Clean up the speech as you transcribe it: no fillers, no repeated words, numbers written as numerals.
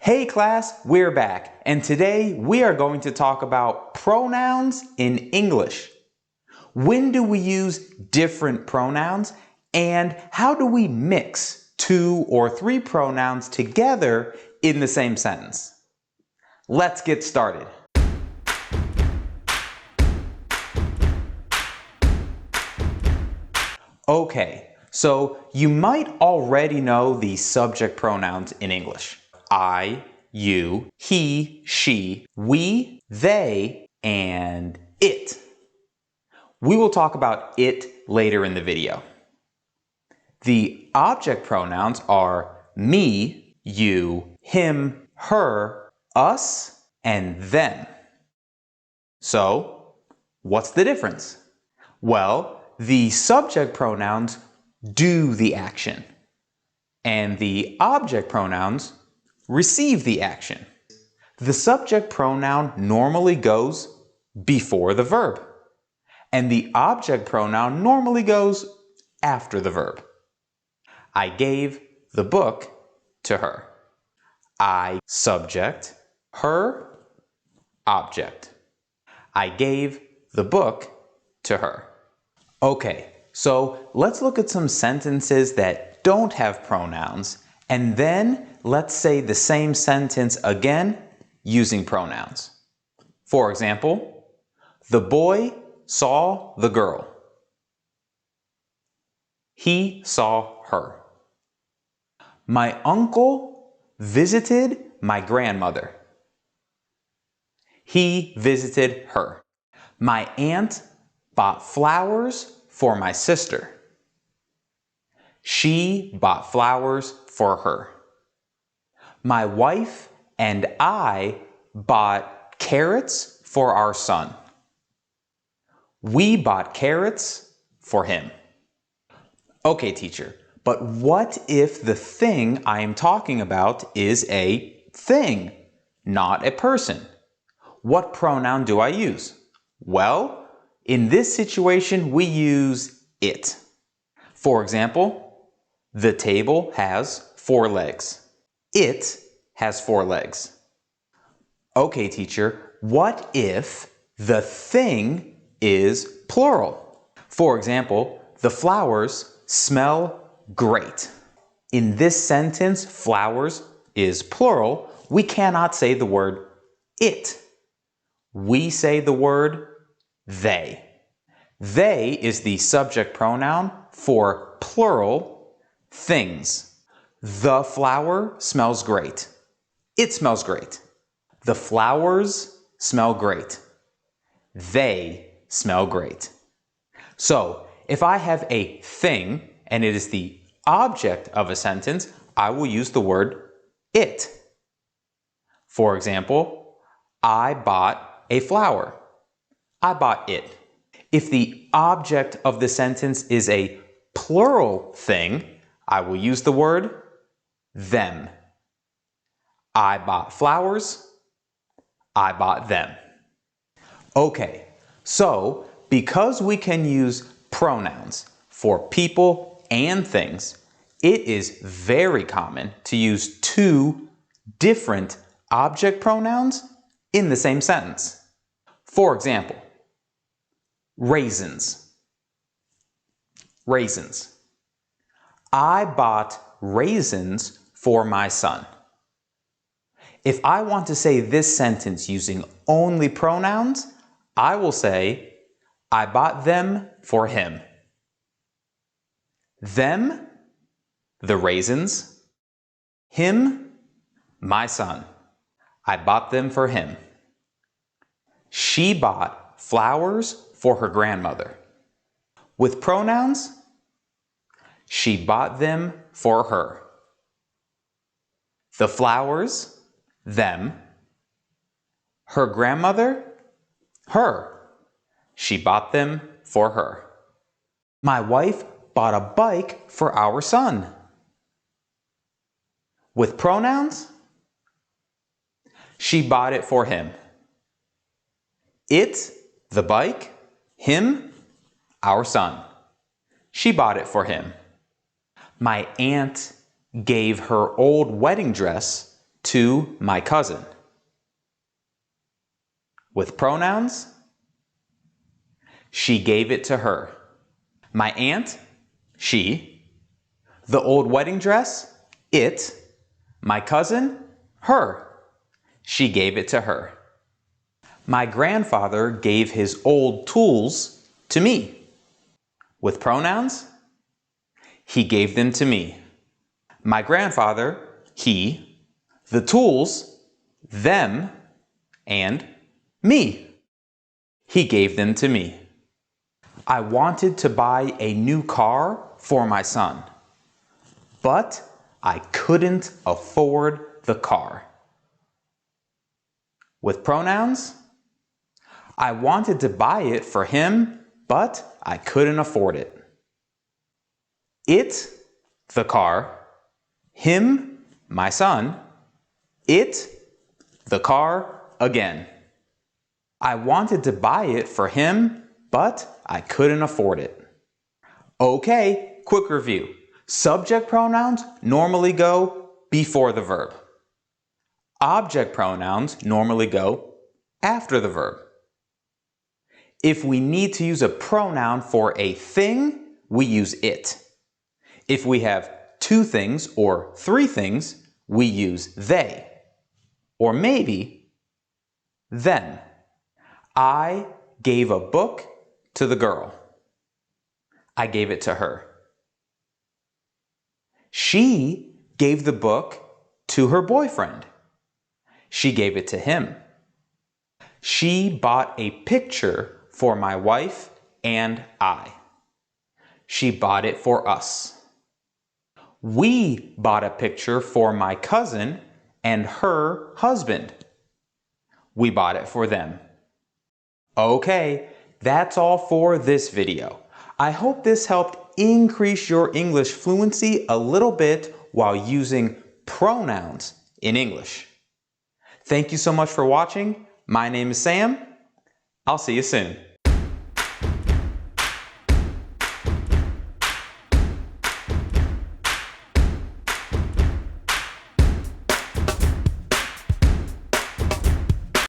Hey class, we're back, and today we are going to talk about pronouns in English. When do we use different pronouns, and how do we mix 2 or 3 pronouns together in the same sentence? Let's get started. Okay, so you might already know the subject pronouns in English. I, you, he, she, we, they, and it. We will talk about it later in the video. The object pronouns are me, you, him, her, us, and them. So, what's the difference? Well, the subject pronouns do the action, and the object pronouns receive the action. The subject pronoun normally goes before the verb, and the object pronoun normally goes after the verb. I gave the book to her. I, subject, her, object. I gave the book to her. Okay, so let's look at some sentences that don't have pronouns, and then let's say the same sentence again using pronouns. For example, the boy saw the girl. He saw her. My uncle visited my grandmother. He visited her. My aunt bought flowers for my sister. She bought flowers for her. My wife and I bought carrots for our son. We bought carrots for him. Okay, teacher, but what if the thing I am talking about is a thing, not a person? What pronoun do I use? Well, in this situation, we use it. For example, the table has 4 legs. It has 4 legs. Okay, teacher, what if the thing is plural? For example, the flowers smell great. In this sentence, flowers is plural. We cannot say the word it. We say the word they. They is the subject pronoun for plural things. The flower smells great. It smells great. The flowers smell great. They smell great. So, if I have a thing and it is the object of a sentence, I will use the word it. For example, I bought a flower. I bought it. If the object of the sentence is a plural thing, I will use the word them. I bought flowers. I bought them. Okay, so because we can use pronouns for people and things, it is very common to use 2 different object pronouns in the same sentence. For example, raisins. Raisins. I bought raisins for my son. If I want to say this sentence using only pronouns, I will say, I bought them for him. Them, the raisins. Him, my son. I bought them for him. She bought flowers for her grandmother. With pronouns, she bought them for her. The flowers, them. Her grandmother, her. She bought them for her. My wife bought a bike for our son. With pronouns, she bought it for him. It, the bike. Him, our son. She bought it for him. My aunt gave her old wedding dress to my cousin. With pronouns, she gave it to her. My aunt, she. The old wedding dress, it. My cousin, her. She gave it to her. My grandfather gave his old tools to me. With pronouns, he gave them to me. My grandfather, he. The tools, them, and me. He gave them to me. I wanted to buy a new car for my son, but I couldn't afford the car. With pronouns, I wanted to buy it for him, but I couldn't afford it. It, the car. Him, my son. It, the car, again. I wanted to buy it for him, but I couldn't afford it. Okay, quick review. Subject pronouns normally go before the verb. Object pronouns normally go after the verb. If we need to use a pronoun for a thing, we use it. If we have two things or three things, we use they. Or maybe them. I gave a book to the girl. I gave it to her. She gave the book to her boyfriend. She gave it to him. She bought a picture for my wife and I. She bought it for us. We bought a picture for my cousin and her husband. We bought it for them. Okay, that's all for this video. I hope this helped increase your English fluency a little bit while using pronouns in English. Thank you so much for watching. My name is Sam. I'll see you soon.